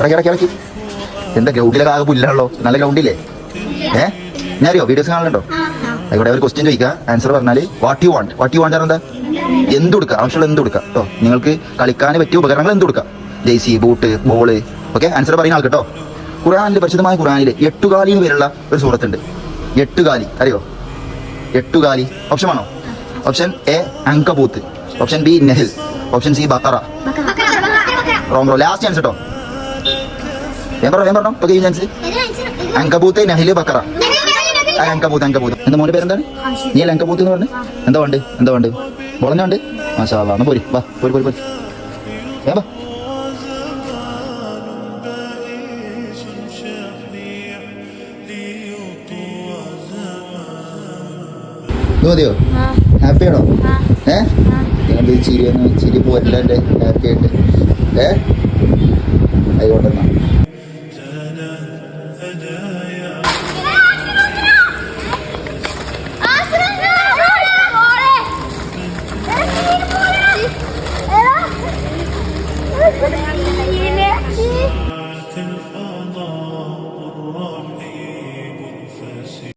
ഇറക്കി എന്താ ഗ്രൗണ്ടിലൊക്കെ ആകെ പുല്ലാണല്ലോ. നല്ല ഗ്രൗണ്ടില്ലേ? ഞാൻ അറിയോ വീഡിയോസ് കാണലുണ്ടോ? ഇവിടെ ഒരു ക്വസ്റ്റ്യൻ ചോദിക്കുക, ആൻസർ പറഞ്ഞാൽ വാട്ട് യു വാണ്ട് എന്താ എന്ത് കൊടുക്കുക, ആവശ്യമുള്ള എന്ത് കൊടുക്കുക കേട്ടോ. നിങ്ങൾക്ക് കളിക്കാൻ പറ്റിയ ഉപകരണങ്ങൾ എന്ത് കൊടുക്കുക, Jaicy, boot, ball. Okay, answer പറയുന്ന ആൾക്ക് കേട്ടോ. ഖുർആനിൽ പരിശുദ്ധമായ ഖുർആനിൽ 8 കാലി എന്ന് പേരുള്ള ഒരു സൂറത്തുണ്ട്. 8 കാലി അറിയോ? 8 കാലി ഓപ്ഷൻ ആണോ? ഓപ്ഷൻ എ അങ്കബൂത്ത്, ഓപ്ഷൻ ബി നെഹിൽ, ഓപ്ഷൻ സി ബക്കറ. റോങ്. ലാസ്റ്റ് ചാൻസ് കേട്ടോ. ഞാൻ പറഞ്ഞോ. ഓക്കെ, ഈ ചാൻസ് അങ്കബൂത്ത്, നെഹിൽ, ബക്കറ. അങ്കബൂത്ത്. എന്താ മോന്റെ പേരെന്താണ്? നീ അല്ല അങ്കബൂത്ത് എന്ന് പറഞ്ഞു. എന്താ വേണ്ട ബോളന്നെ ഉണ്ട്. മാഷാ അല്ലാഹ്. എന്നാ പോരി, വാ പോരി. വാ. മതിയോ? ഹാപ്പി ആണോ? നിങ്ങളുടെ ചിരി പോരല്ല എൻ്റെ ഹാപ്പി ആയിട്ട്. ആയിക്കോട്ടെന്നാ. Ini